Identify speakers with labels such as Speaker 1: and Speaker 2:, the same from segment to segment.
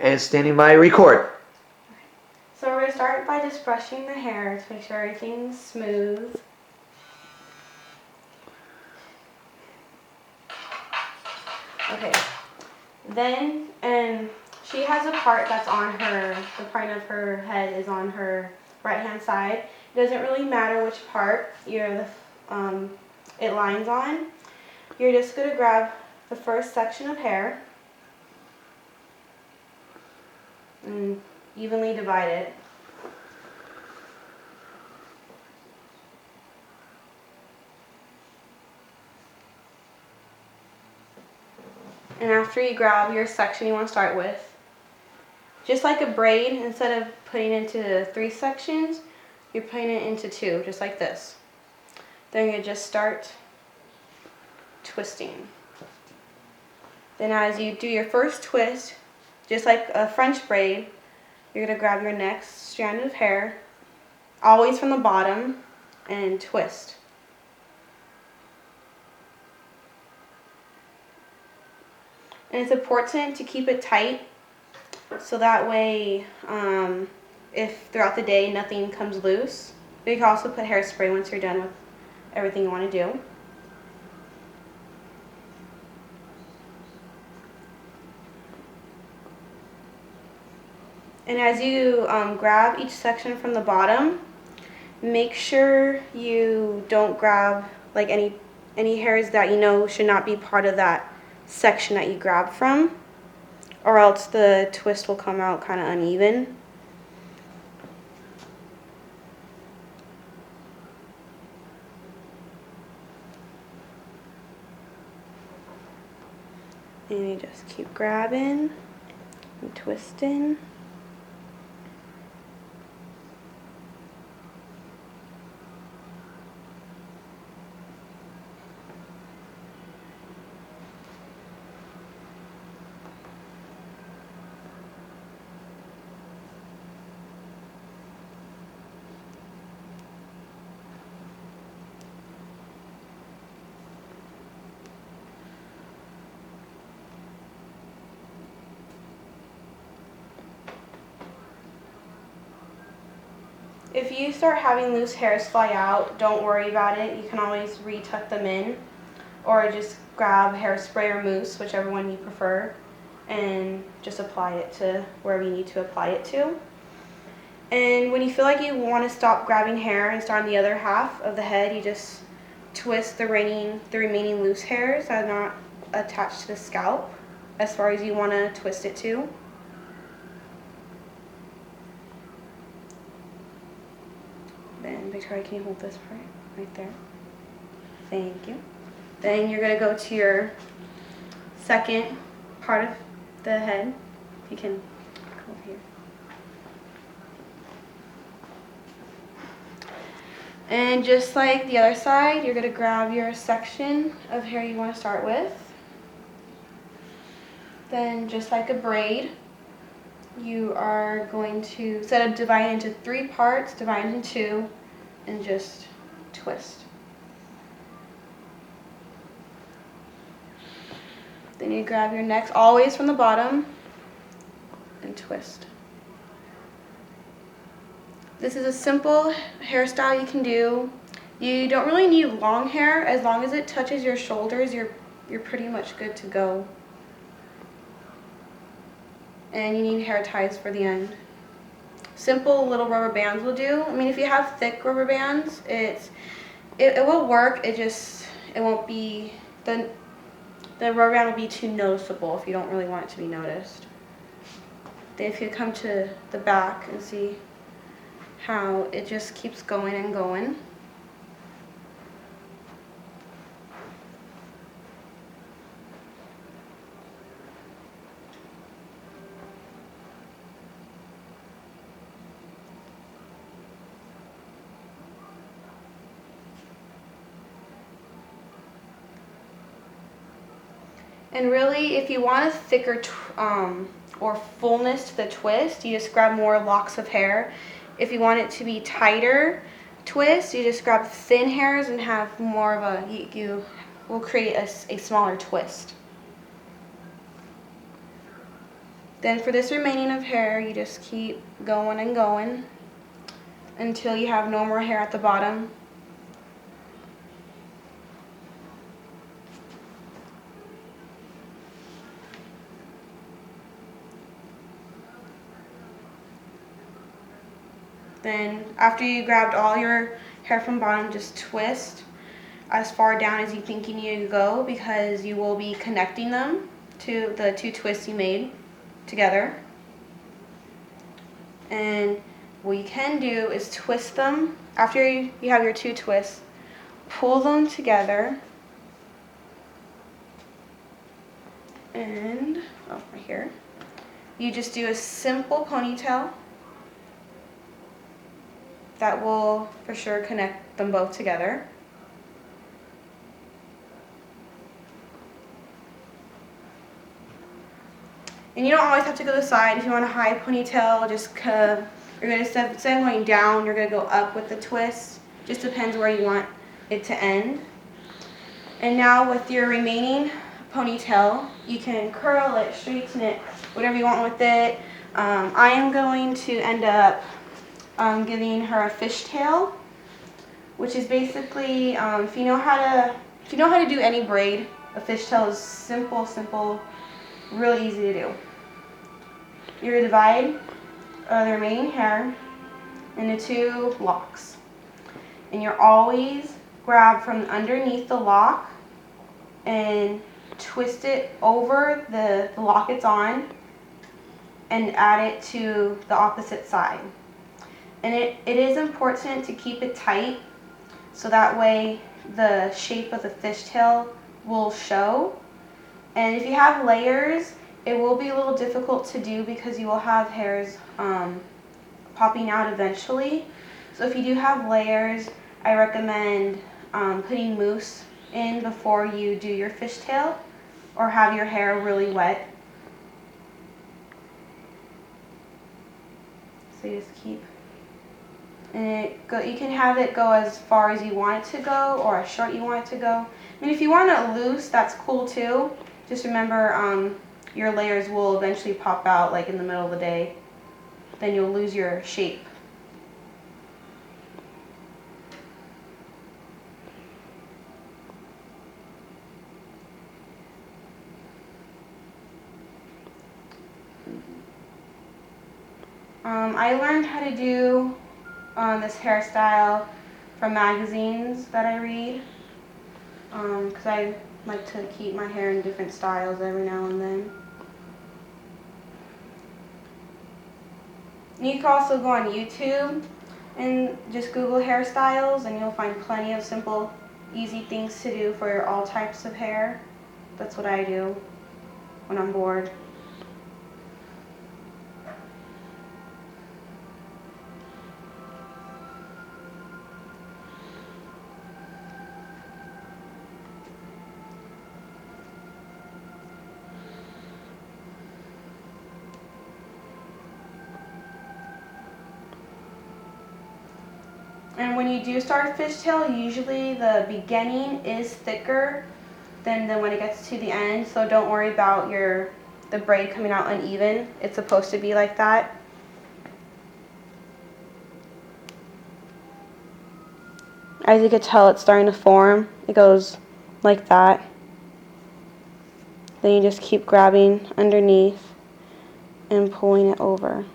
Speaker 1: and standing by, record.
Speaker 2: So we're going to start by just brushing the hair to make sure everything's smooth. Okay, then, and she has a part that's on her, the part of her head is on her right hand side. It doesn't really matter which part it lines on. You're just going to grab the first section of hair and evenly divide it. And after you grab your section you want to start with, just like a braid, instead of putting it into 3 sections, you're putting it into 2, just like this. Then you just start twisting. Then as you do your first twist, just like a French braid, you're going to grab your next strand of hair, always from the bottom, and twist. And it's important to keep it tight so that way if throughout the day nothing comes loose. But you can also put hairspray once you're done with everything you want to do. And as you grab each section from the bottom, make sure you don't grab like any hairs that you know should not be part of that section that you grab from, or else the twist will come out kind of uneven. And you just keep grabbing and twisting. If you start having loose hairs fly out, don't worry about it. You can always retuck them in, or just grab hairspray or mousse, whichever one you prefer, and just apply it to wherever you need to apply it to. And when you feel like you want to stop grabbing hair and start on the other half of the head, you just twist the remaining loose hairs that are not attached to the scalp as far as you want to twist it to. Then Victoria, can you hold this part right there? Thank you. Then you're going to go to your second part of the head. You can go over here. And just like the other side, you're going to grab your section of hair you want to start with. Then just like a braid, you are going to, instead of dividing into 3 parts, divide into 2 and just twist. Then you grab your next, always from the bottom, and twist. This is a simple hairstyle you can do. You don't really need long hair. As long as it touches your shoulders, you're pretty much good to go. And you need hair ties for the end. Simple little rubber bands will do. I mean, if you have thick rubber bands, it will work. It won't be, the rubber band will be too noticeable if you don't really want it to be noticed. Then if you come to the back and see how it just keeps going and going. And really, if you want a thicker or fullness to the twist, you just grab more locks of hair. If you want it to be tighter twist, you just grab thin hairs and have more of a, you will create a smaller twist. Then for this remaining of hair, you just keep going and going until you have no more hair at the bottom. Then after you grabbed all your hair from bottom, just twist as far down as you think you need to go, because you will be connecting them to the two twists you made together. And what you can do is twist them after you have your two twists, pull them together, and right here, you just do a simple ponytail that will for sure connect them both together. And you don't always have to go to the side. If you want a high ponytail, just you're going to, instead of going down, you're going to go up with the twist. Just depends where you want it to end. And now with your remaining ponytail, you can curl it, straighten it, whatever you want with it. I am going to end up giving her a fishtail, which is basically, if you know how to do any braid, a fishtail is simple, really easy to do. You're going to divide the remaining hair into two locks, and you're always grab from underneath the lock and twist it over the lock it's on and add it to the opposite side. And it is important to keep it tight, so that way the shape of the fishtail will show. And if you have layers, it will be a little difficult to do because you will have hairs popping out eventually. So if you do have layers, I recommend putting mousse in before you do your fishtail, or have your hair really wet. So you just keep, and you can have it go as far as you want it to go, or as short you want it to go. I mean, if you want it loose, that's cool too. Just remember, your layers will eventually pop out, like in the middle of the day. Then you'll lose your shape. I learned how to do this hairstyle from magazines that I read, because I like to keep my hair in different styles every now and then. And you can also go on YouTube and just Google hairstyles, and you'll find plenty of simple, easy things to do for all types of hair. That's what I do when I'm bored. And when you do start a fishtail, usually the beginning is thicker than when it gets to the end. So don't worry about the braid coming out uneven. It's supposed to be like that. As you can tell, it's starting to form. It goes like that. Then you just keep grabbing underneath and pulling it over.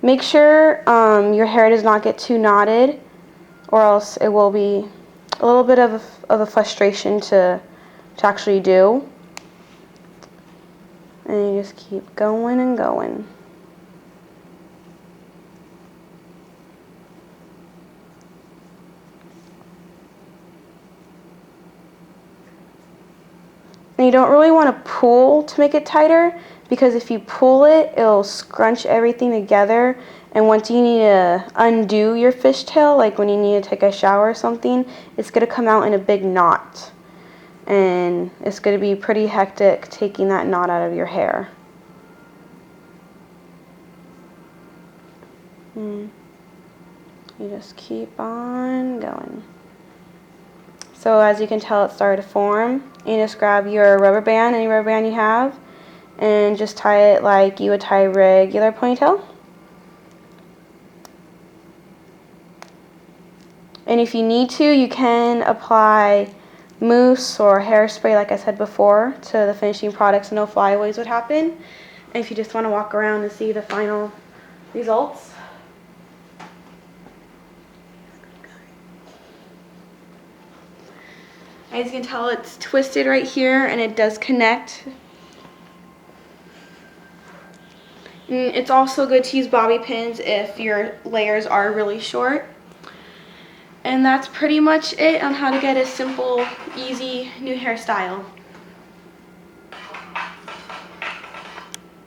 Speaker 2: Make sure your hair does not get too knotted, or else it will be a little bit of a frustration to actually do. And you just keep going and going. And you don't really want to pull to make it tighter, because if you pull it, it'll scrunch everything together. And once you need to undo your fishtail, like when you need to take a shower or something, it's going to come out in a big knot. And it's going to be pretty hectic taking that knot out of your hair. You just keep on going. So as you can tell, it's started to form. You just grab your rubber band, any rubber band you have, and just tie it like you would tie a regular ponytail. And if you need to, you can apply mousse or hairspray, like I said before, to the finishing product so no flyaways would happen. And if you just want to walk around and see the final results. As you can tell, it's twisted right here and it does connect. And it's also good to use bobby pins if your layers are really short. And that's pretty much it on how to get a simple, easy new hairstyle.